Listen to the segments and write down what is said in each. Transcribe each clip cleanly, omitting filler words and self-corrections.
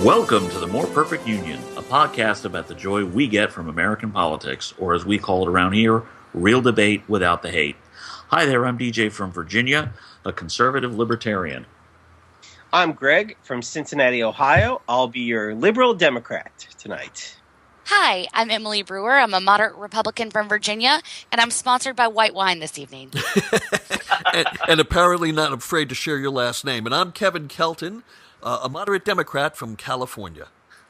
Welcome to the More Perfect Union, a podcast about the joy we get from American politics, or as we call it around here, real debate without the hate. Hi there, I'm DJ from Virginia, a conservative libertarian. I'm Greg from Cincinnati, Ohio. I'll be your liberal Democrat tonight. Hi, I'm Emily Brewer. I'm a moderate Republican from Virginia, and I'm sponsored by white wine this evening. and apparently not afraid to share your last name. And I'm Kevin Kelton, a moderate Democrat from California.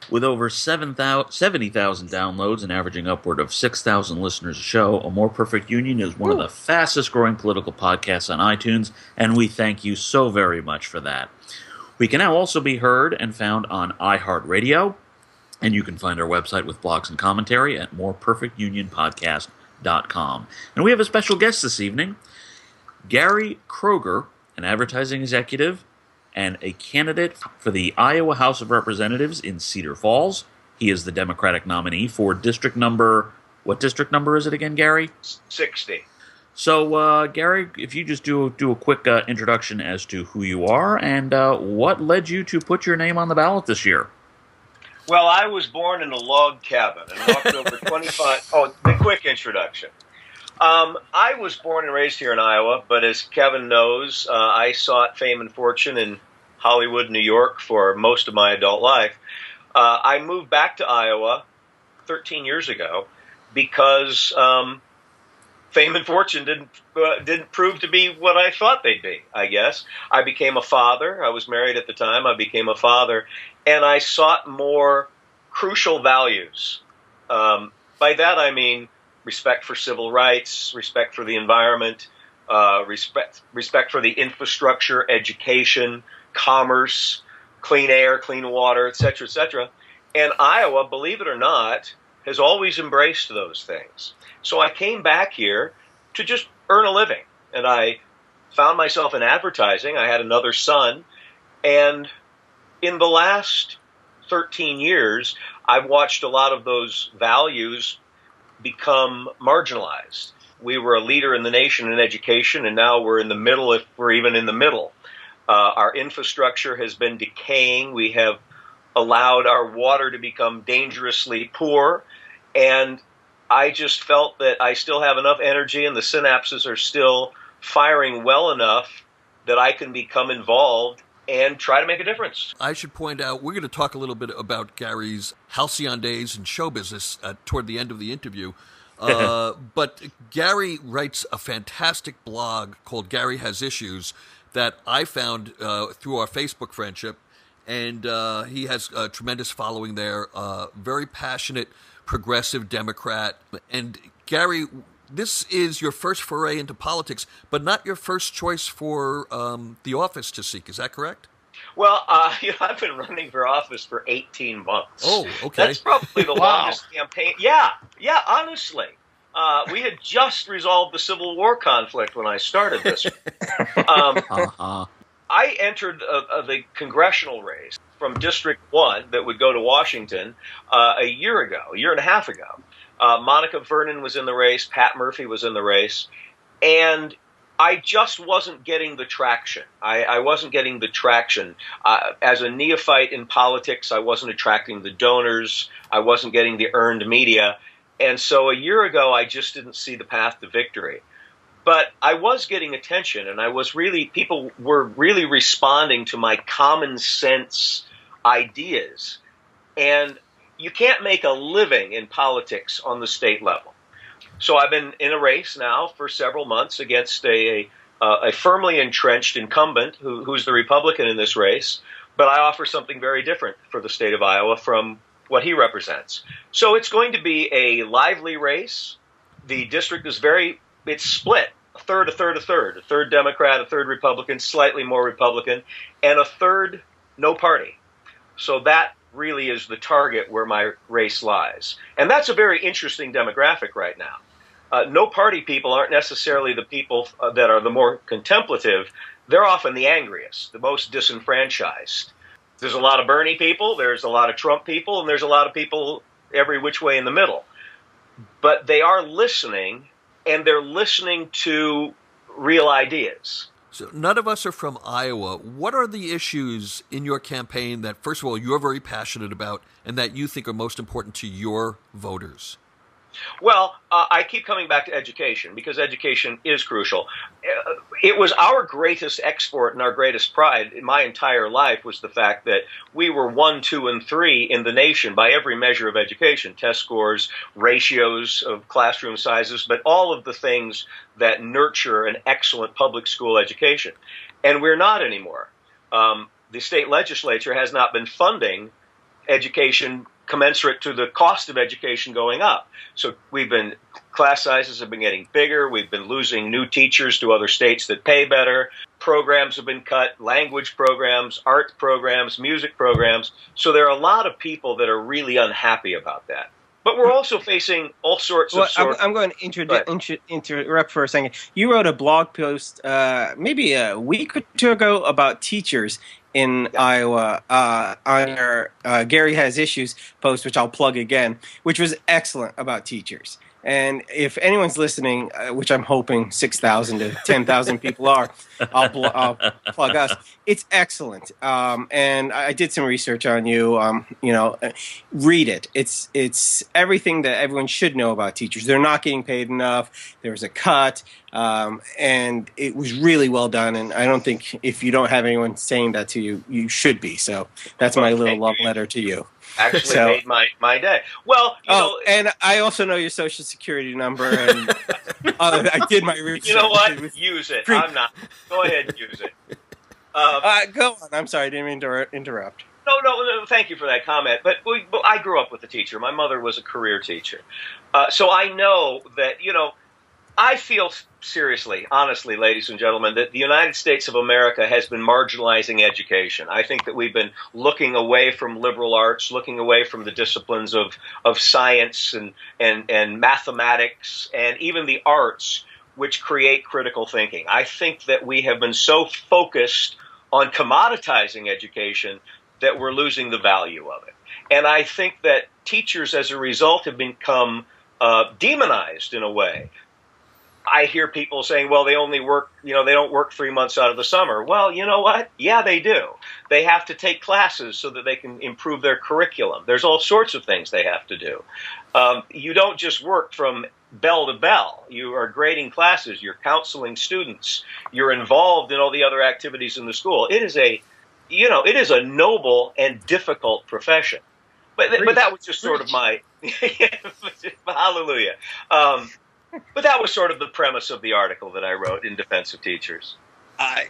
With over 70,000 downloads and averaging upward of 6,000 listeners a show, A More Perfect Union is one of the fastest growing political podcasts on iTunes, and we thank you so very much for that. We can now also be heard and found on iHeartRadio, and you can find our website with blogs and commentary at moreperfectunionpodcast.com. And we have a special guest this evening, Gary Kroger, an advertising executive and a candidate for the Iowa House of Representatives in Cedar Falls. He is the Democratic nominee for district number... What district number is it again, Gary? 60. So, Gary, if you just do a quick introduction as to who you are and what led you to put your name on the ballot this year. Well, I was born in a log cabin and walked over 25... Oh, the quick introduction. I was born and raised here in Iowa, but as Kevin knows, I sought fame and fortune in Hollywood, New York for most of my adult life. I moved back to Iowa 13 years ago because fame and fortune didn't prove to be what I thought they'd be, I guess. I became a father. I was married at the time. I became a father, and I sought more crucial values. By that I mean respect for civil rights, respect for the environment, respect for the infrastructure, education, commerce, clean air, clean water, et cetera, et cetera. And Iowa, believe it or not, has always embraced those things. So I came back here to just earn a living. And I found myself in advertising. I had another son. And in the last 13 years, I've watched a lot of those values become marginalized. We were a leader in the nation in education, and now we're in the middle, if we're even in the middle. Our infrastructure has been decaying. We have allowed our water to become dangerously poor, and I just felt that I still have enough energy and the synapses are still firing well enough that I can become involved and try to make a difference. I should point out, we're going to talk a little bit about Gary's halcyon days in show business toward the end of the interview. But Gary writes a fantastic blog called Gary Has Issues that I found through our Facebook friendship. And he has a tremendous following there, very passionate, progressive Democrat. And Gary, this is your first foray into politics, but not your first choice for the office to seek. Is that correct? Well, I've been running for office for 18 months. Oh, okay. That's probably the longest campaign. Yeah, honestly. We had just resolved the Civil War conflict when I started this. I entered the congressional race from District 1 that would go to Washington a year and a half ago. Monica Vernon was in the race. Pat Murphy was in the race. And I just wasn't getting the traction. I wasn't getting the traction. As a neophyte in politics, I wasn't attracting the donors. I wasn't getting the earned media. And so a year ago, I just didn't see the path to victory. But I was getting attention, and people were really responding to my common sense ideas. And you can't make a living in politics on the state level. So I've been in a race now for several months against a firmly entrenched incumbent who's the Republican in this race. But I offer something very different for the state of Iowa from what he represents. So it's going to be a lively race. The district is it's split, a third, a third, a third. A third Democrat, a third Republican, slightly more Republican, and a third no party. So that really is the target where my race lies. And that's a very interesting demographic right now. No party people aren't necessarily the people that are the more contemplative. They're often the angriest, the most disenfranchised. There's a lot of Bernie people, there's a lot of Trump people, and there's a lot of people every which way in the middle. But they are listening, and they're listening to real ideas. So none of us are from Iowa. What are the issues in your campaign that, first of all, you're very passionate about and that you think are most important to your voters? Well, I keep coming back to education because education is crucial. It was our greatest export and our greatest pride in my entire life was the fact that we were 1, 2, and 3 in the nation by every measure of education, test scores, ratios of classroom sizes, but all of the things that nurture an excellent public school education. And we're not anymore. The state legislature has not been funding education commensurate to the cost of education going up. So class sizes have been getting bigger. We've been losing new teachers to other states that pay better. Programs have been cut, language programs, art programs, music programs. So there are a lot of people that are really unhappy about that. But we're also facing all sorts of... I'm going to interrupt for a second. You wrote a blog post maybe a week or two ago about teachers in Iowa on your Gary Has Issues post, which I'll plug again, which was excellent about teachers. And if anyone's listening, which I'm hoping 6,000 to 10,000 people are, I'll plug us. It's excellent. And I did some research on you. Read it. It's everything that everyone should know about teachers. They're not getting paid enough. There was a cut. And it was really well done. And I don't think if you don't have anyone saying that to you, you should be. So that's my little love letter to you. Actually made my day. Well, and I also know your social security number, and I did my research. You know what? Use it. I'm not. Go ahead and use it. Go on. I'm sorry, I didn't mean to interrupt. No, thank you for that comment. But I grew up with a teacher. My mother was a career teacher. So I know that, I feel seriously, honestly, ladies and gentlemen, that the United States of America has been marginalizing education. I think that we've been looking away from liberal arts, looking away from the disciplines of science and mathematics and even the arts, which create critical thinking. I think that we have been so focused on commoditizing education that we're losing the value of it. And I think that teachers, as a result, have become demonized in a way. I hear people saying, well, they only work, they don't work 3 months out of the summer. Well, you know what? Yeah, they do. They have to take classes so that they can improve their curriculum. There's all sorts of things they have to do. You don't just work from bell to bell. You are grading classes. You're counseling students. You're involved in all the other activities in the school. It is a noble and difficult profession. But that was just sort of my hallelujah. But that was sort of the premise of the article that I wrote in defense of teachers.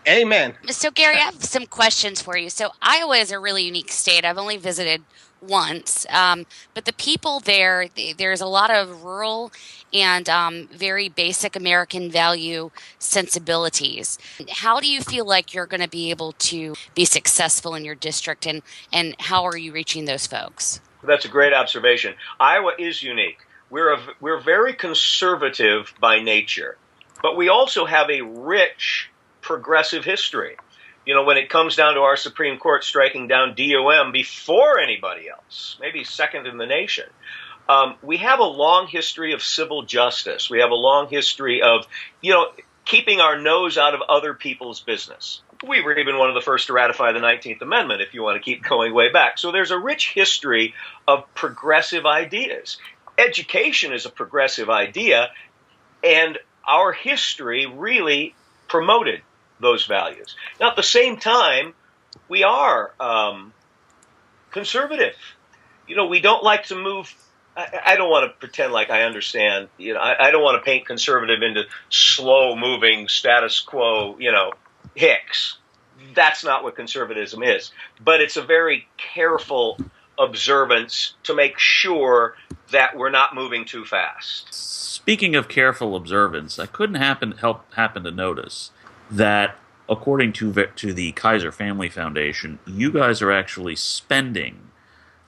Amen. So, Gary, I have some questions for you. So, Iowa is a really unique state. I've only visited once, but the people there's a lot of rural and very basic American value sensibilities. How do you feel like you're going to be able to be successful in your district, and how are you reaching those folks? That's a great observation. Iowa is unique. We're very conservative by nature, but we also have a rich progressive history. When it comes down to our Supreme Court striking down DOM before anybody else, maybe second in the nation, we have a long history of civil justice. We have a long history of, keeping our nose out of other people's business. We were even one of the first to ratify the 19th Amendment, if you want to keep going way back. So there's a rich history of progressive ideas. Education is a progressive idea, and our history really promoted those values. Now, at the same time, we are conservative. We don't like to move. I don't want to pretend like I understand. I don't want to paint conservative into slow-moving status quo, hicks. That's not what conservatism is. But it's a very careful observance to make sure that we're not moving too fast. Speaking of careful observance, I couldn't help to notice that according to the Kaiser Family Foundation, you guys are actually spending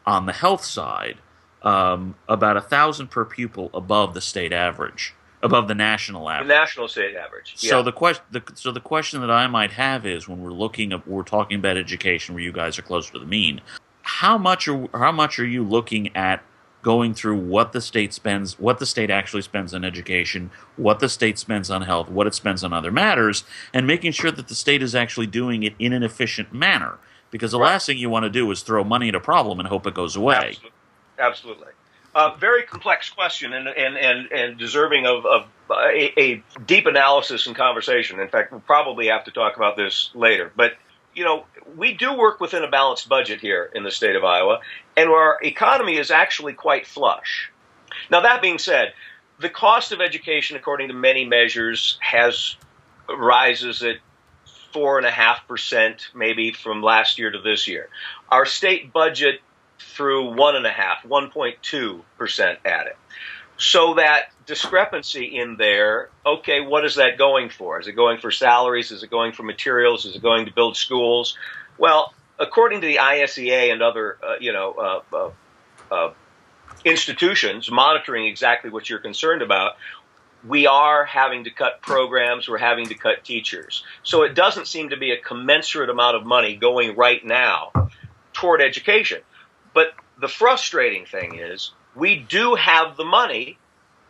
on the health side about $1,000 per pupil above the state average, above the national average. The national state average. Yeah. So the question that I might have is, when we're talking about education, where you guys are closer to the mean, how much are you looking at going through what the state spends, what the state actually spends on education, what the state spends on health, what it spends on other matters, and making sure that the state is actually doing it in an efficient manner. Because the last thing you want to do is throw money at a problem and hope it goes away. Absolutely. Very complex question and deserving of a deep analysis and conversation. In fact, we'll probably have to talk about this later. But, we do work within a balanced budget here in the state of Iowa, and our economy is actually quite flush. Now, that being said, the cost of education, according to many measures, rises at 4.5% maybe from last year to this year. Our state budget threw 1.2% at it. So that discrepancy in there, okay, what is that going for? Is it going for salaries? Is it going for materials? Is it going to build schools? Well, according to the ISEA and other, institutions monitoring exactly what you're concerned about, we are having to cut programs, we're having to cut teachers. So it doesn't seem to be a commensurate amount of money going right now toward education. But the frustrating thing is we do have the money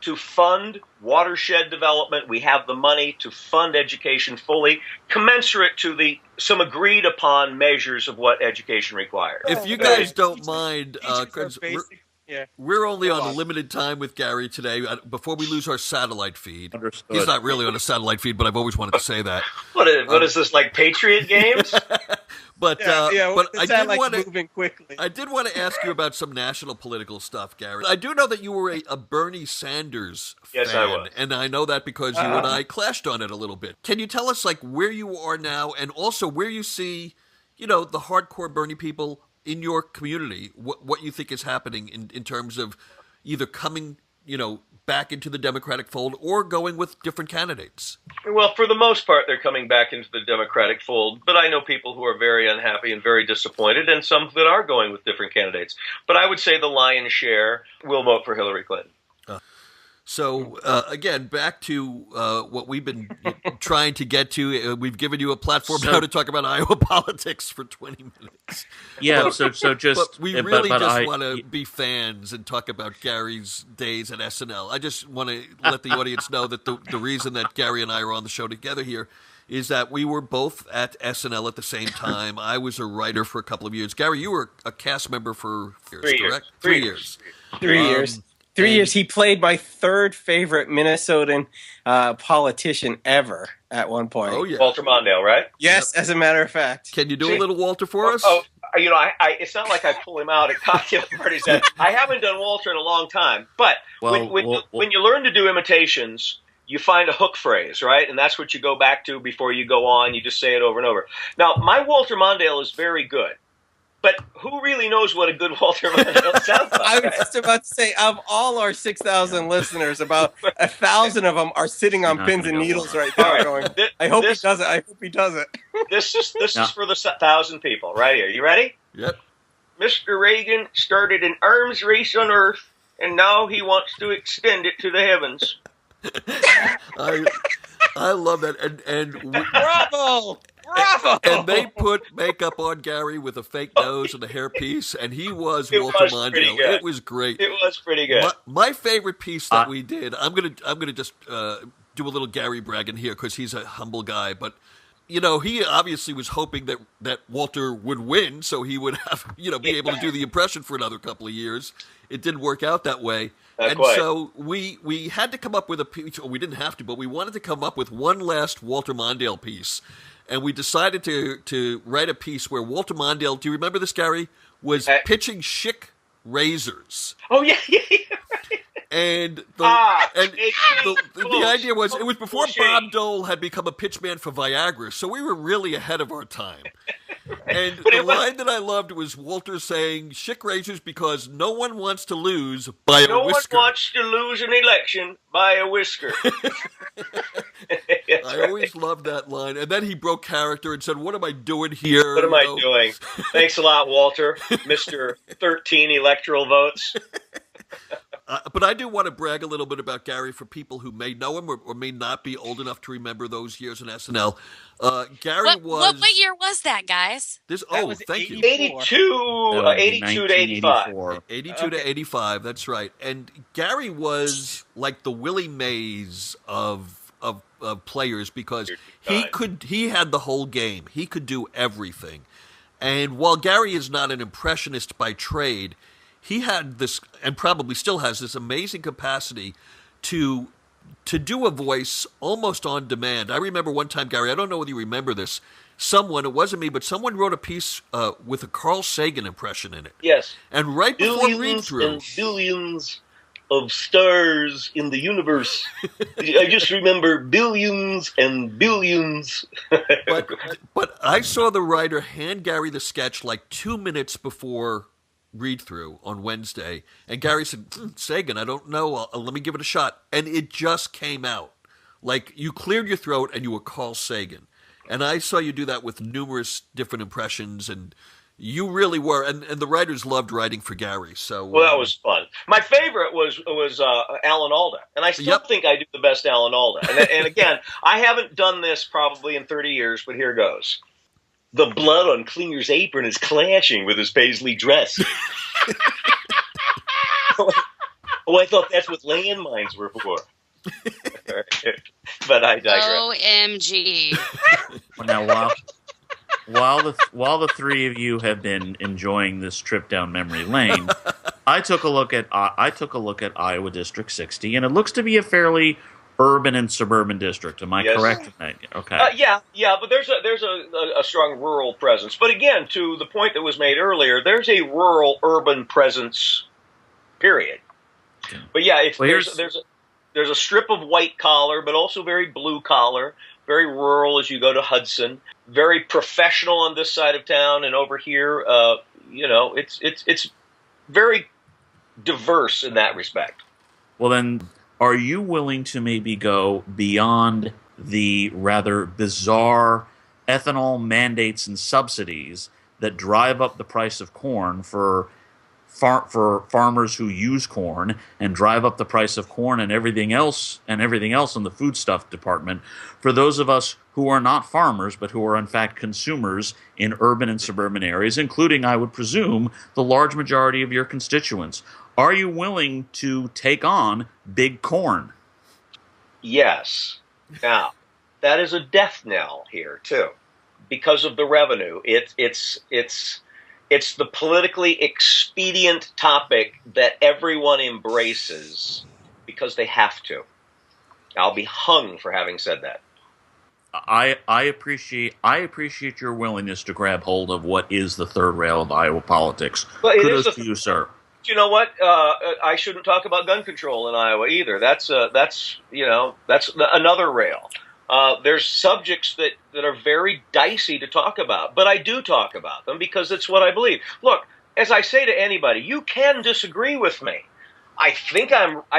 to fund watershed development. We have the money to fund education fully, commensurate to some agreed upon measures of what education requires. If you guys don't mind, we're only on a limited time with Gary today. Before we lose our satellite feed, Understood. He's not really on a satellite feed, but I've always wanted to say that. What is this, like Patriot games? But I did want to ask you about some national political stuff, Gary. I do know that you were a Bernie Sanders fan. Yes, I was. And I know that because you and I clashed on it a little bit. Can you tell us where you are now and also where you see, the hardcore Bernie people in your community, what you think is happening in terms of either coming, back into the Democratic fold or going with different candidates? Well, for the most part, they're coming back into the Democratic fold, but I know people who are very unhappy and very disappointed, and some that are going with different candidates. But I would say the lion's share will vote for Hillary Clinton. So, again, back to what we've been trying to get to. We've given you a platform now to talk about Iowa politics for 20 minutes. Yeah, but, so just... But we really just want to be fans and talk about Gary's days at SNL. I just want to let the audience know that the reason that Gary and I are on the show together here is that we were both at SNL at the same time. I was a writer for a couple of years. Gary, you were a cast member for years, correct? 3 years. 3 years. 3 years. He played my third favorite Minnesotan politician ever at one point. Oh, yeah. Walter Mondale, right? Yes, as a matter of fact. Can you do a little Walter for us? It's not like I pull him out at cocktail parties. I haven't done Walter in a long time. But when you learn to do imitations, you find a hook phrase, right? And that's what you go back to before you go on. You just say it over and over. Now, my Walter Mondale is very good. But who really knows what a good Walter Mondale sounds like? I was just about to say, of all our 6,000 listeners, about 1,000 of them are sitting on pins and needles right now going, I hope he does it. I hope he does it. This is for the 1,000 people right here. You ready? Yep. Mr. Reagan started an arms race on Earth, and now he wants to extend it to the heavens. I love that. And Bravo! Bravo! And they put makeup on Gary with a fake nose and a hairpiece, and he was Walter Mondale. It was great. It was pretty good. My favorite piece that we did. I'm gonna just do a little Gary bragging here because he's a humble guy, but. He obviously was hoping that Walter would win, so he would have, be able to do the impression for another couple of years. It didn't work out that way. So we had to come up with a piece, or we didn't have to, but we wanted to come up with one last Walter Mondale piece. And we decided to write a piece where Walter Mondale, do you remember this, Gary, was pitching Schick razors. Oh, yeah. And the idea was, it was before Bob Dole had become a pitchman for Viagra, so we were really ahead of our time. And the line that I loved was Walter saying, Schick razors because no one wants to lose by a whisker. No one wants to lose an election by a whisker. I always loved that line. And then he broke character and said, what am I doing here? What am I doing? Thanks a lot, Walter, Mr. 13 electoral votes. But I do want to brag a little bit about Gary for people who may know him or may not be old enough to remember those years in SNL. Gary was... What year was that, guys? Thank you. 82 to 85. 82 to 85, that's right. And Gary was like the Willie Mays of players because he had the whole game. He could do everything. And while Gary is not an impressionist by trade, he had this, and probably still has this amazing capacity to do a voice almost on demand. I remember one time, Gary, I don't know whether you remember this, it wasn't me, but someone wrote a piece with a Carl Sagan impression in it. Yes. And right before read-through... and billions of stars in the universe. I just remember billions and billions. But I saw the writer hand Gary the sketch like 2 minutes before read-through on Wednesday, and Gary said, Sagan, I don't know, let me give it a shot. And it just came out. Like, you cleared your throat and you were Carl Sagan. And I saw you do that with numerous different impressions, and you really were. And the writers loved writing for Gary. So well, that was fun. My favorite was Alan Alda, and I still think I do the best Alan Alda. And again, I haven't done this probably in 30 years, but here goes. The blood on Klinger's apron is clashing with his paisley dress. Oh, I thought that's what landmines were for. But I digress. OMG. Now, while the three of you have been enjoying this trip down memory lane, I took a look at Iowa District 60, and it looks to be a fairly urban and suburban district. Am I correct? Okay. Yeah, but there's a strong rural presence. But again, to the point that was made earlier, there's a rural-urban presence. Period. But yeah, there's a strip of white collar, but also very blue collar, very rural as you go to Hudson, very professional on this side of town, and over here, it's very diverse in that respect. Well, then, are you willing to maybe go beyond the rather bizarre ethanol mandates and subsidies that drive up the price of corn for farmers who use corn, and drive up the price of corn and everything else in the foodstuff department for those of us who are not farmers but who are in fact consumers in urban and suburban areas, including, I would presume, the large majority of your constituents? Are you willing to take on big corn? Yes. Now, that is a death knell here too, because of the revenue. It's the politically expedient topic that everyone embraces because they have to. I'll be hung for having said that. I appreciate your willingness to grab hold of what is the third rail of Iowa politics. Well, kudos to you, sir. You know what? I shouldn't talk about gun control in Iowa either. That's another rail. There's subjects that are very dicey to talk about, but I do talk about them because it's what I believe. Look, as I say to anybody, you can disagree with me. I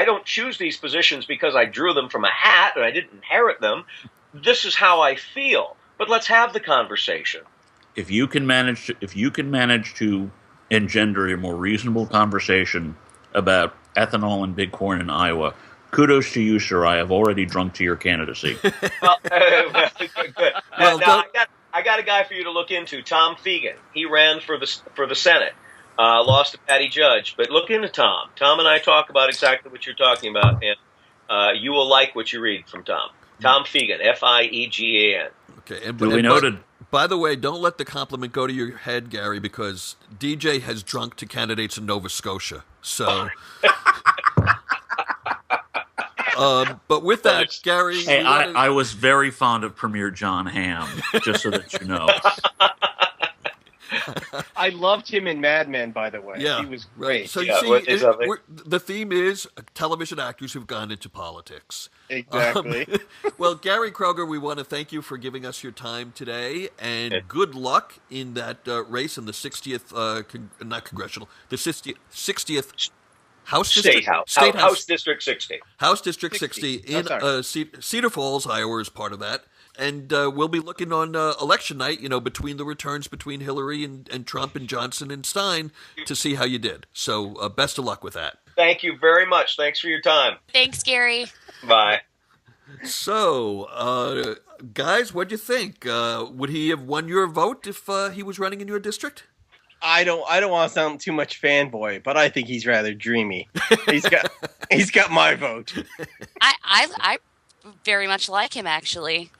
don't choose these positions because I drew them from a hat and I didn't inherit them. This is how I feel. But let's have the conversation. If you can manage to engender a more reasonable conversation about ethanol and big corn in Iowa, kudos to you, sir. I have already drunk to your candidacy. Well, good. Now, I got a guy for you to look into, Tom Fegan. He ran for the Senate, lost to Patty Judge. But look into Tom. Tom and I talk about exactly what you're talking about, and you will like what you read from Tom. Tom Fegan, F-I-E-G-A-N. Okay, duly noted. By the way, don't let the compliment go to your head, Gary, because DJ has drunk to candidates in Nova Scotia. So... but with that, Gary... Hey, I was very fond of Premier John Hamm, just so that you know. I loved him in Mad Men, by the way. Yeah, he was great. So you see, the theme is television actors who've gone into politics. Exactly. Well, Gary Kroger, we want to thank you for giving us your time today, and good luck in that race in the 60th, not congressional, the 60th House District? House District 60. House District 60 in Cedar Falls, Iowa is part of that. And we'll be looking on election night, between the returns between Hillary and Trump and Johnson and Stein to see how you did. So best of luck with that. Thank you very much. Thanks for your time. Thanks, Gary. Bye. So, guys, what'd you think? Would he have won your vote if he was running in your district? I don't want to sound too much fanboy, but I think he's rather dreamy. He's got my vote. I very much like him, actually.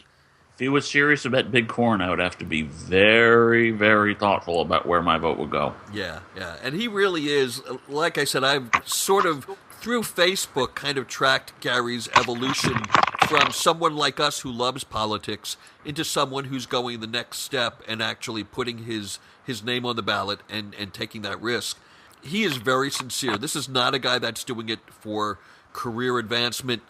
If he was serious about Big Corn, I would have to be very, very thoughtful about where my vote would go. Yeah. And he really is, like I said, I've sort of, through Facebook, kind of tracked Gary's evolution from someone like us who loves politics into someone who's going the next step and actually putting his name on the ballot and taking that risk. He is very sincere. This is not a guy that's doing it for career advancement,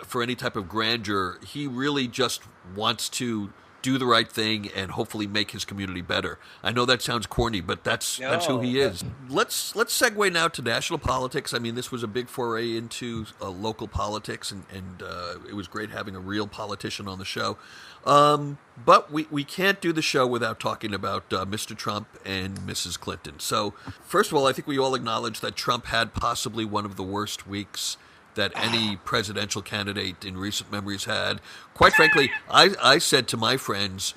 for any type of grandeur. He really just wants to do the right thing and hopefully make his community better. I know that sounds corny, but that's who he is. Let's segue now to national politics. I mean, this was a big foray into local politics, and it was great having a real politician on the show. But we can't do the show without talking about Mr. Trump and Mrs. Clinton. So, first of all, I think we all acknowledge that Trump had possibly one of the worst weeks that any presidential candidate in recent memories had. Quite frankly, I said to my friends,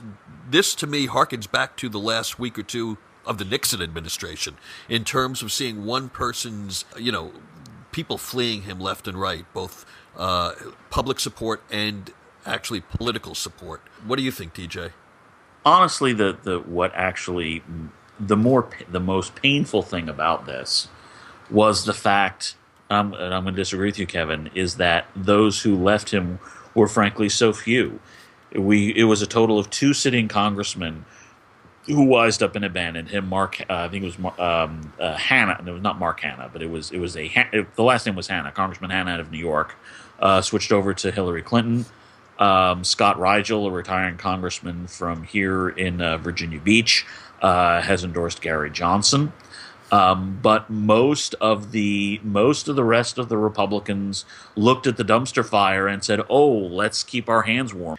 this to me harkens back to the last week or two of the Nixon administration in terms of seeing one person's, people fleeing him left and right, both public support and actually political support. What do you think, DJ? Honestly, the most painful thing about this was the fact, and I'm going to disagree with you, Kevin, is that those who left him were frankly so few. It was a total of 2 sitting congressmen who wised up and abandoned him. I think it was Hanna. No, it was not Mark Hanna, but the last name was Hanna. Congressman Hanna out of New York switched over to Hillary Clinton. Scott Rigel, a retiring congressman from here in Virginia Beach, has endorsed Gary Johnson. But most of the rest of the Republicans looked at the dumpster fire and said, "Oh, let's keep our hands warm."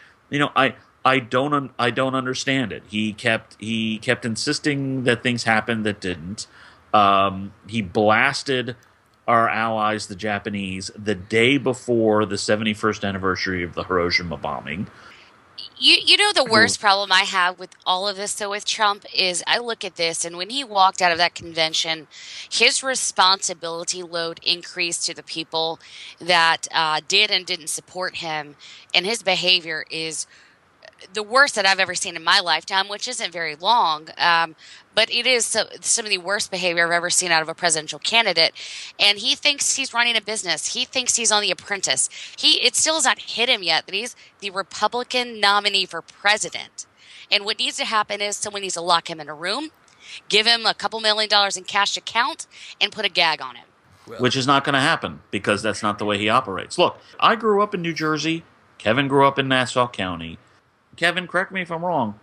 I don't understand it. He kept insisting that things happened that didn't. He blasted our allies, the Japanese, the day before the 71st anniversary of the Hiroshima bombing. You know the worst problem I have with all of this, though, with Trump is I look at this, and when he walked out of that convention, his responsibility load increased to the people that did and didn't support him, and his behavior is the worst that I've ever seen in my lifetime, which isn't very long, but it is some of the worst behavior I've ever seen out of a presidential candidate. And he thinks he's running a business. He thinks he's on The Apprentice. It still has not hit him yet that he's the Republican nominee for president. And what needs to happen is someone needs to lock him in a room, give him a couple $1 million in cash account, and put a gag on him. Which is not going to happen because that's not the way he operates. Look, I grew up in New Jersey. Kevin grew up in Nassau County. Kevin, correct me if I'm wrong.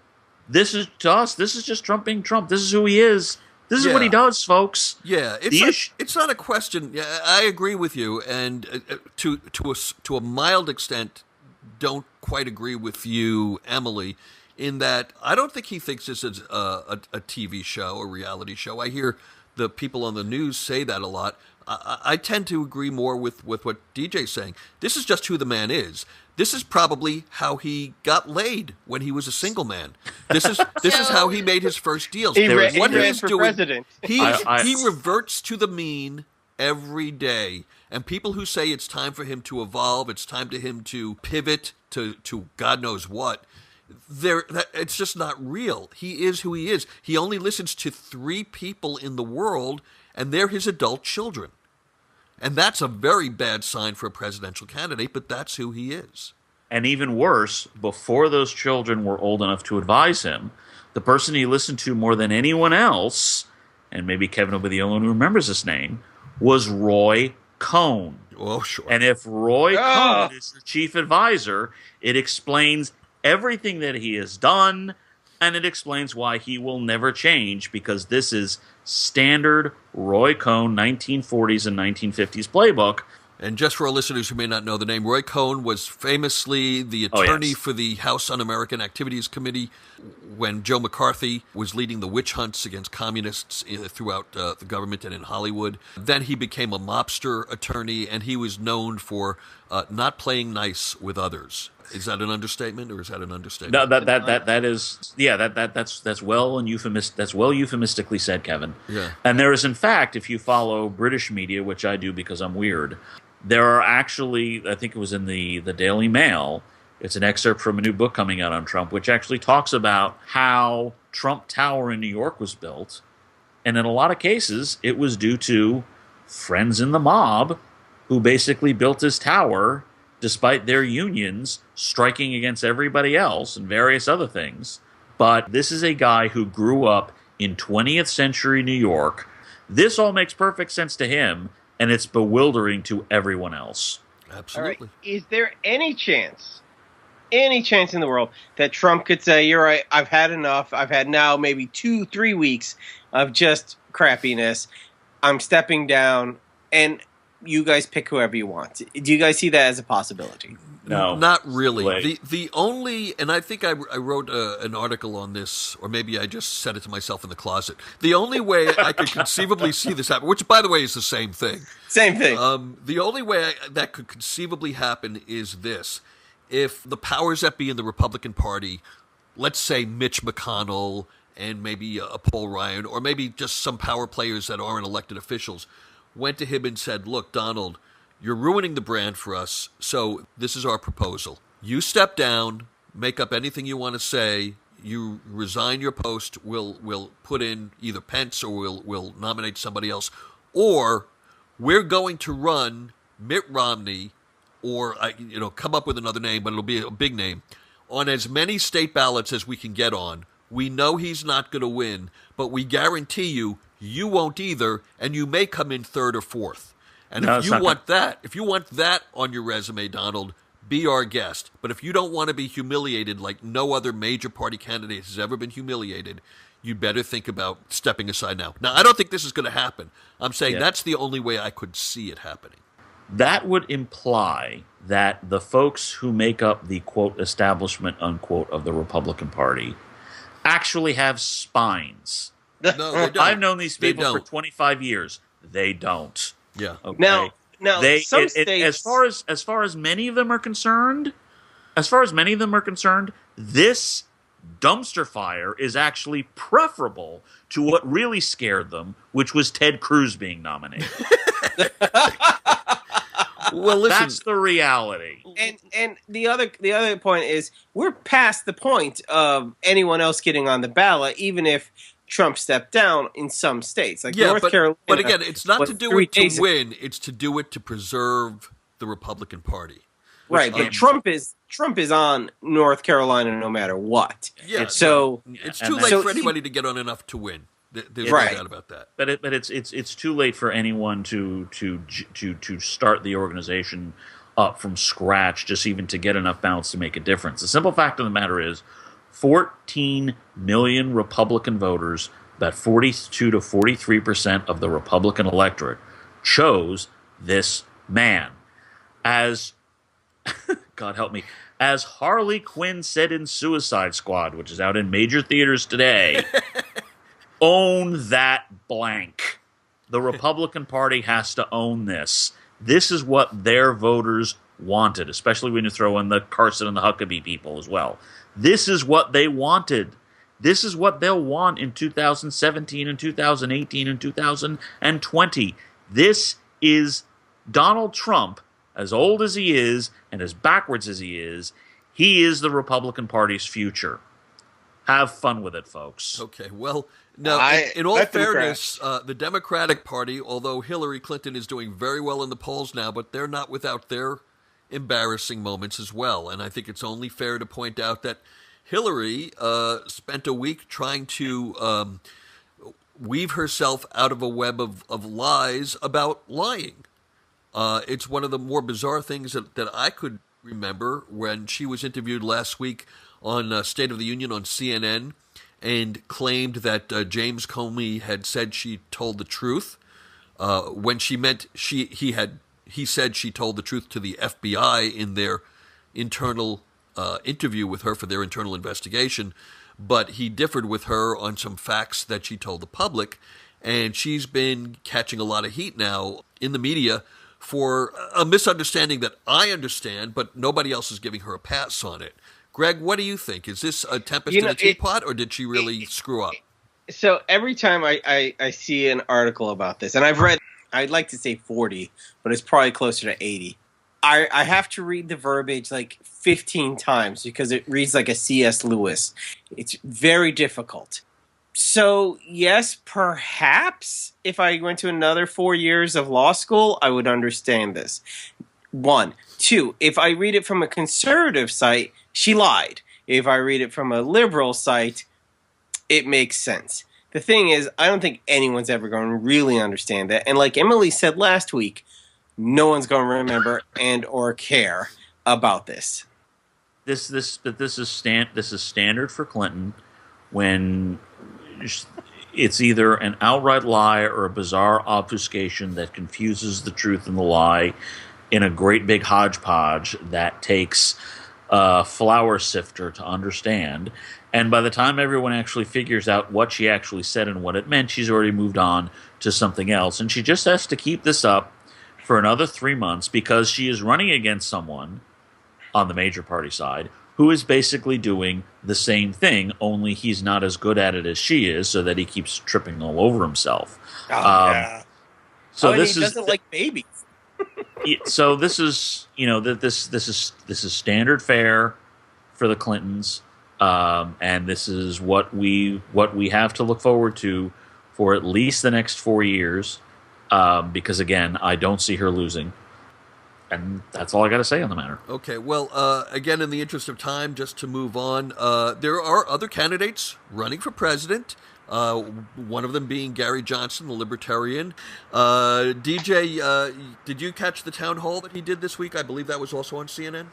This is to us. This is just Trump being Trump. This is who he is. This is what he does, folks. Yeah, it's not a question. Yeah, I agree with you, and to a mild extent, don't quite agree with you, Emily, in that I don't think he thinks this is a TV show, a reality show. I hear the people on the news say that a lot. I tend to agree more with what DJ's saying. This is just who the man is. This is probably how he got laid when he was a single man. This is how he made his first deals. He ran for president. He reverts to the mean every day. And people who say it's time for him to evolve, it's time for him to pivot to God knows what, it's just not real. He is who he is. He only listens to 3 people in the world, and they're his adult children. And that's a very bad sign for a presidential candidate, but that's who he is. And even worse, before those children were old enough to advise him, the person he listened to more than anyone else, and maybe Kevin will be the only one who remembers his name, was Roy Cohn. Oh, sure. And if Roy Cohn is the chief advisor, it explains everything that he has done, and it explains why he will never change, because this is standard Roy Cohn 1940s and 1950s playbook And just for our listeners who may not know the name, Roy Cohn was famously the attorney for the House Un-American Activities Committee when Joe McCarthy was leading the witch hunts against communists throughout the government and in Hollywood. Then he became a mobster attorney, and he was known for not playing nice with others. Is that an understatement, or is that an understatement? No, that is, yeah, that's well euphemistically said, Kevin. Yeah. And there is, in fact, if you follow British media, which I do because I'm weird, there are actually, I think it was in the Daily Mail, it's an excerpt from a new book coming out on Trump, which actually talks about how Trump Tower in New York was built, and in a lot of cases, it was due to friends in the mob who basically built his tower despite their unions striking against everybody else and various other things. But this is a guy who grew up in 20th century New York. This all makes perfect sense to him, and it's bewildering to everyone else. Absolutely. All right. Is there any chance in the world that Trump could say, you're right, I've had enough. I've had now maybe 2-3 weeks of just crappiness. I'm stepping down, and you guys pick whoever you want. Do you guys see that as a possibility? No. Not really. Wait. The only, and I think I wrote an article on this, or maybe I just said it to myself in the closet. The only way I could conceivably see this happen, which, by the way, is the same thing. Same thing. The only way that could conceivably happen is this. If the powers that be in the Republican Party, let's say Mitch McConnell and maybe a Paul Ryan, or maybe just some power players that aren't elected officials, went to him and said, look, Donald, you're ruining the brand for us, so this is our proposal. You step down, make up anything you want to say, you resign your post, we'll put in either Pence or we'll nominate somebody else, or we're going to run Mitt Romney, or come up with another name, but it'll be a big name, on as many state ballots as we can get on. We know he's not going to win, but we guarantee you won't either, and you may come in third or fourth. And if you want that on your resume, Donald, be our guest. But if you don't want to be humiliated like no other major party candidate has ever been humiliated, you better think about stepping aside now. Now, I don't think this is going to happen. I'm saying that's the only way I could see it happening. That would imply that the folks who make up the, quote, establishment, unquote, of the Republican Party actually have spines. No, they don't. I've known these people for 25 years. They don't. Yeah. Okay? Now some states, as far as many of them are concerned, this dumpster fire is actually preferable to what really scared them, which was Ted Cruz being nominated. Well, listen, that's the reality. And the other point is we're past the point of anyone else getting on the ballot, even if Trump stepped down in some states, like North Carolina. But again, it's not to do it to win; it's to do it to preserve the Republican Party. Right, but Trump is on North Carolina no matter what. Yeah, it's too late for anybody to get on enough to win. There's no doubt about that. But it's too late for anyone to start the organization up from scratch, just even to get enough balance to make a difference. The simple fact of the matter is, 14 million Republican voters, about 42 to 43% of the Republican electorate, chose this man. As God help me, as Harley Quinn said in Suicide Squad, which is out in major theaters today. Own that blank. The Republican Party has to own this. This is what their voters wanted, especially when you throw in the Carson and the Huckabee people as well. This is what they wanted. This is what they'll want in 2017 and 2018 and 2020. This is Donald Trump, as old as he is and as backwards as he is the Republican Party's future. Have fun with it, folks. Okay, well, now, in all fairness, the Democratic Party, although Hillary Clinton is doing very well in the polls now, but they're not without their embarrassing moments as well. And I think it's only fair to point out that Hillary spent a week trying to weave herself out of a web of lies about lying. It's one of the more bizarre things that I could remember when she was interviewed last week on State of the Union on CNN and claimed that James Comey had said she told the truth when she meant he had he said she told the truth to the FBI in their internal interview with her for their internal investigation, but he differed with her on some facts that she told the public, and she's been catching a lot of heat now in the media for a misunderstanding that I understand, but nobody else is giving her a pass on it. Greg, what do you think? Is this a tempest in a teapot, or did she really screw up? So every time I see an article about this, and I've read, I'd like to say 40, but it's probably closer to 80. I have to read the verbiage like 15 times because it reads like a C.S. Lewis. It's very difficult. So, yes, perhaps if I went to another 4 years of law school, I would understand this. 1. 2, if I read it from a conservative site, she lied. If I read it from a liberal site, it makes sense. The thing is, I don't think anyone's ever going to really understand that. And like Emily said last week, no one's going to remember and or care about this. This is standard for Clinton when it's either an outright lie or a bizarre obfuscation that confuses the truth and the lie in a great big hodgepodge that takes a flour sifter to understand. And by the time everyone actually figures out what she actually said and what it meant, she's already moved on to something else. And she just has to keep this up for another 3 months because she is running against someone on the major party side who is basically doing the same thing, only he's not as good at it as she is, so that he keeps tripping all over himself. Yeah. So he doesn't like babies. So this is this is standard fare for the Clintons, and this is what we have to look forward to for at least the next 4 years. Because again, I don't see her losing. And that's all I got to say on the matter. Okay, well, again, in the interest of time, just to move on, there are other candidates running for president, one of them being Gary Johnson, the Libertarian. DJ, did you catch the town hall that he did this week? I believe that was also on CNN.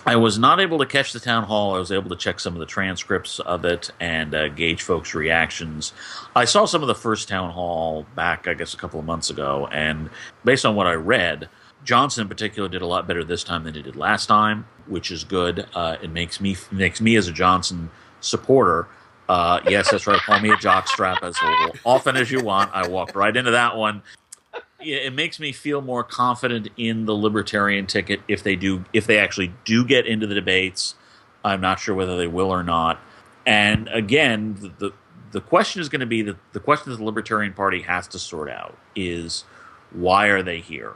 I was not able to catch the town hall. I was able to check some of the transcripts of it and gauge folks' reactions. I saw some of the first town hall back, I guess, a couple of months ago, and based on what I read, Johnson in particular did a lot better this time than he did last time, which is good. It makes me as a Johnson supporter. Yes, that's right. Call me a jockstrap as often as you want. I walked right into that one. It makes me feel more confident in the Libertarian ticket if they actually do get into the debates. I'm not sure whether they will or not. And again, the question is going to be the question that the Libertarian Party has to sort out is, why are they here?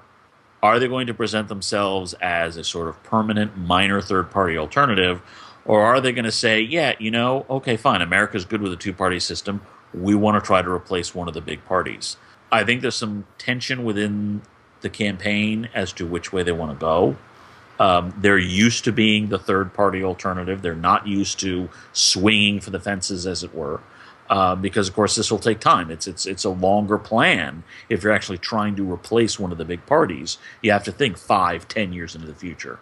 Are they going to present themselves as a sort of permanent minor third-party alternative, or are they going to say, yeah, okay, fine, America's good with a two-party system. We want to try to replace one of the big parties. I think there's some tension within the campaign as to which way they want to go. They're used to being the third-party alternative. They're not used to swinging for the fences, as it were. Because, of course, this will take time. It's a longer plan. If you're actually trying to replace one of the big parties, you have to think 5-10 years into the future.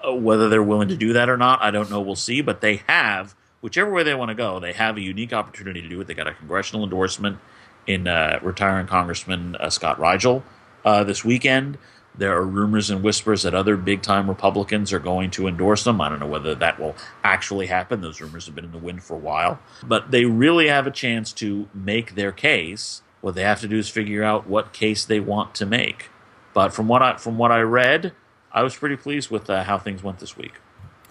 Whether they're willing to do that or not, I don't know. We'll see. But they have, whichever way they want to go, they have a unique opportunity to do it. They got a congressional endorsement in retiring Congressman Scott Rigel this weekend. There are rumors and whispers that other big-time Republicans are going to endorse them. I don't know whether that will actually happen. Those rumors have been in the wind for a while. But they really have a chance to make their case. What they have to do is figure out what case they want to make. But from what I read, I was pretty pleased with how things went this week.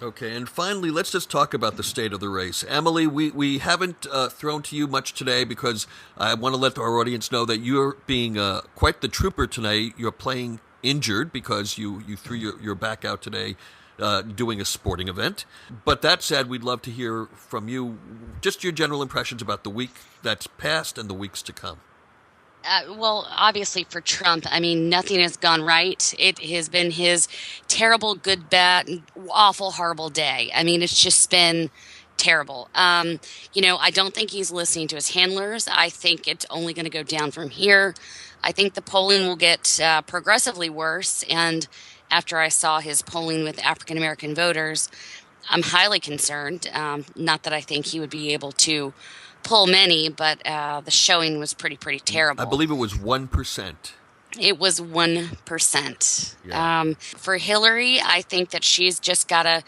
Okay, and finally, let's just talk about the state of the race. Emily, we haven't thrown to you much today because I want to let our audience know that you're being quite the trooper tonight. You're playing injured because you threw your back out today doing a sporting event. But that said, we'd love to hear from you just your general impressions about the week that's passed and the weeks to come. Well, obviously for Trump, I mean, nothing has gone right. It has been his terrible, good, bad, awful, horrible day. I mean, it's just been terrible. I don't think he's listening to his handlers. I think it's only going to go down from here. I think the polling will get progressively worse. And after I saw his polling with African-American voters, I'm highly concerned. Not that I think he would be able to pull many, but the showing was pretty terrible. I believe it was 1%. It was 1%. Yeah. For Hillary, I think that she's just got to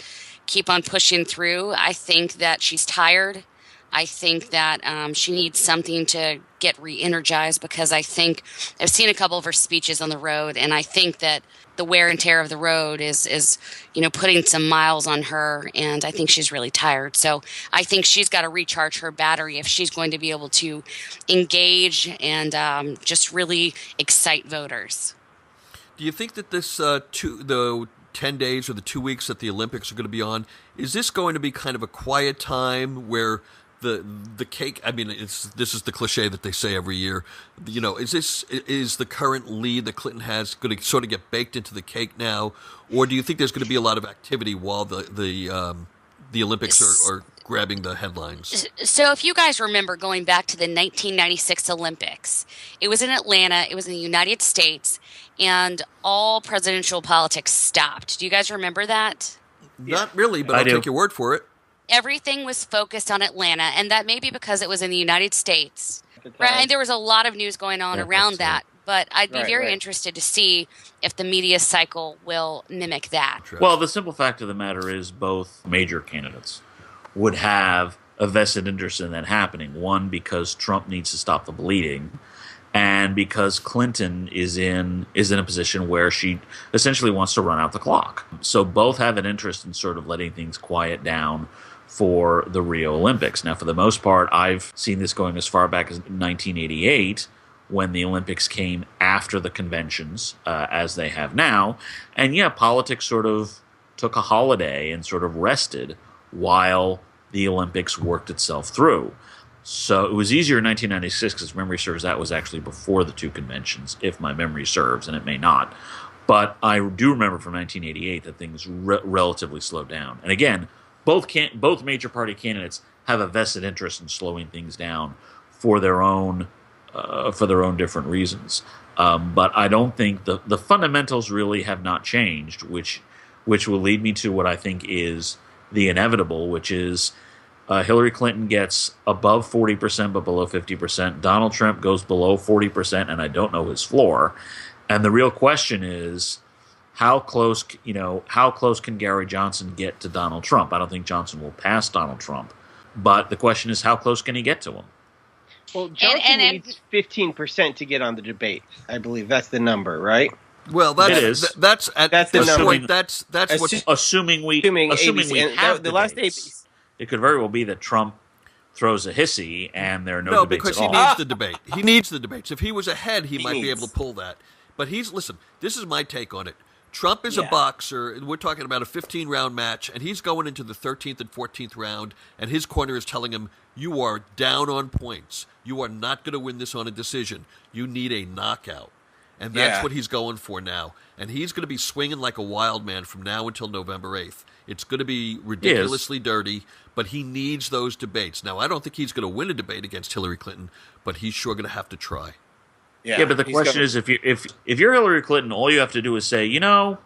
keep on pushing through. I think that she's tired. I think that she needs something to get re-energized, because I think I've seen a couple of her speeches on the road, and I think that the wear and tear of the road is putting some miles on her, and I think she's really tired. So I think she's got to recharge her battery if she's going to be able to engage and just really excite voters. Do you think that the 10 days or the 2 weeks that the Olympics are going to be on, is this going to be kind of a quiet time where the cake, I mean, this is the cliche that they say every year, is the current lead that Clinton has going to sort of get baked into the cake now, or do you think there's going to be a lot of activity while the Olympics are grabbing the headlines? So if you guys remember going back to the 1996 Olympics, it was in Atlanta, it was in the United States, and all presidential politics stopped. Do you guys remember that? Not really, but I'll take your word for it. Everything was focused on Atlanta, and that may be because it was in the United States. Right? And there was a lot of news going on around that. But I'd be very interested to see if the media cycle will mimic that. Well, the simple fact of the matter is both major candidates would have a vested interest in that happening. One, because Trump needs to stop the bleeding, and because Clinton is in a position where she essentially wants to run out the clock. So both have an interest in sort of letting things quiet down for the Rio Olympics. Now, for the most part, I've seen this going as far back as 1988, when the Olympics came after the conventions, as they have now. And yeah, politics sort of took a holiday and sort of rested while the Olympics worked itself through. So it was easier in 1996, because memory serves, that was actually before the two conventions, if my memory serves, and it may not. But I do remember from 1988 that things relatively slowed down. And again, both major party candidates have a vested interest in slowing things down for their own different reasons. But I don't think the fundamentals really have not changed, which will lead me to what I think is the inevitable, which is Hillary Clinton gets above 40% but below 50%. Donald Trump goes below 40%, and I don't know his floor. And the real question is, how close can Gary Johnson get to Donald Trump? I don't think Johnson will pass Donald Trump, but the question is, how close can he get to him? Well, Johnson needs 15% to get on the debate. I believe that's the number, right? Well, that's the number. That's what assuming we have the last debates. It could very well be that Trump throws a hissy and there are no debates because at all. He needs the debate. He needs the debates. If he was ahead, he might be able to pull that. But listen, this is my take on it. Trump is a boxer, and we're talking about a 15-round match, and he's going into the 13th and 14th round, and his corner is telling him, you are down on points. You are not going to win this on a decision. You need a knockout. And that's what he's going for now. And he's going to be swinging like a wild man from now until November 8th. It's going to be ridiculously dirty, but he needs those debates. Now, I don't think he's going to win a debate against Hillary Clinton, but he's sure going to have to try. Yeah, but the question is, if you're Hillary Clinton, all you have to do is say, I know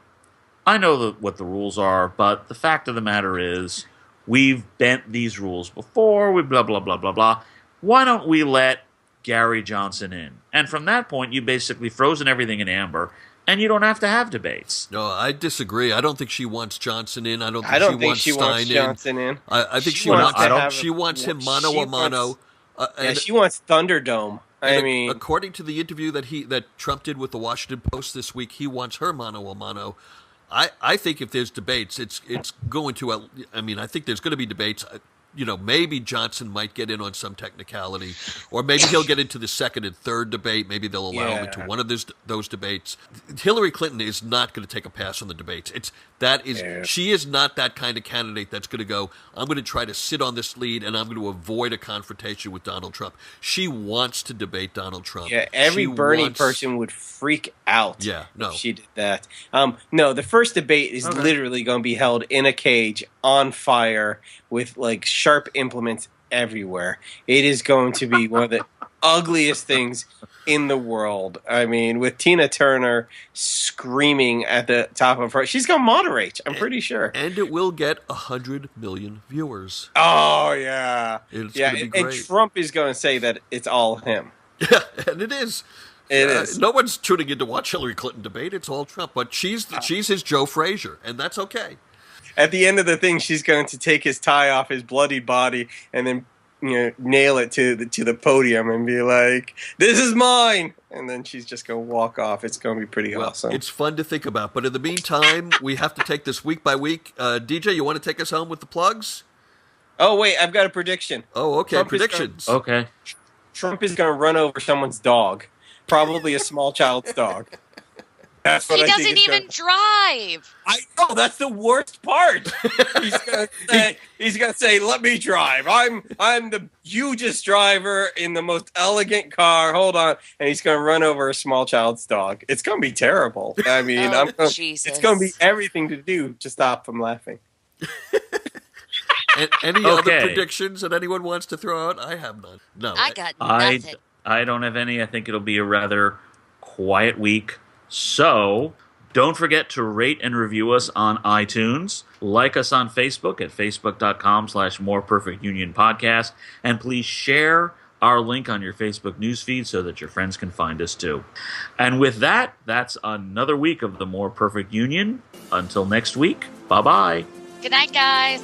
what the rules are, but the fact of the matter is, we've bent these rules before, we blah, blah, blah, blah, blah. Why don't we let Gary Johnson in? And from that point, you basically frozen everything in amber, and you don't have to have debates. No, I disagree. I don't think she wants Johnson in. I don't think she wants Johnson in. I think she wants him mano a mano. She wants Thunderdome. According to the interview that Trump did with the Washington Post this week, he wants her mano a mano. I think if there's debates, it's going to. I think there's going to be debates. Maybe Johnson might get in on some technicality, or maybe he'll get into the second and third debate. Maybe they'll allow him into one of those debates. Hillary Clinton is not going to take a pass on the debates. She is not that kind of candidate that's going to go, I'm going to try to sit on this lead and I'm going to avoid a confrontation with Donald Trump. She wants to debate Donald Trump. Yeah, every Bernie person would freak out if she did that. No, the first debate is literally going to be held in a cage on fire with sharp implements everywhere. It is going to be one of the ugliest things in the world. With Tina Turner screaming at the top of her, she's going to moderate, I'm pretty sure. And it will get 100 million viewers. Oh, yeah. It's going to be great. And Trump is going to say that it's all him. Yeah, and it is. It is. No one's tuning in to watch Hillary Clinton debate. It's all Trump. But she's his Joe Frazier, and that's okay. At the end of the thing, she's going to take his tie off his bloody body and then nail it to the podium and be like, "This is mine," and then she's just going to walk off. It's going to be pretty awesome. It's fun to think about, but in the meantime, we have to take this week by week. DJ, you want to take us home with the plugs? Oh wait, I've got a prediction. Oh, okay, predictions. Okay. Trump is going to run over someone's dog, probably a small child's dog. That's what He I think doesn't is even drive. I know, that's the worst part. He's gonna say, "Let me drive. I'm the hugest driver in the most elegant car. Hold on," and he's gonna run over a small child's dog. It's gonna be terrible. I mean, Jesus. It's gonna be everything to do to stop from laughing. Any other predictions that anyone wants to throw out? I have none. No, I got nothing. I don't have any. I think it'll be a rather quiet week. So, don't forget to rate and review us on iTunes. Like us on Facebook at facebook.com/moreperfectunionpodcast. And please share our link on your Facebook newsfeed so that your friends can find us too. And with that, that's another week of the More Perfect Union. Until next week, bye-bye. Good night, guys.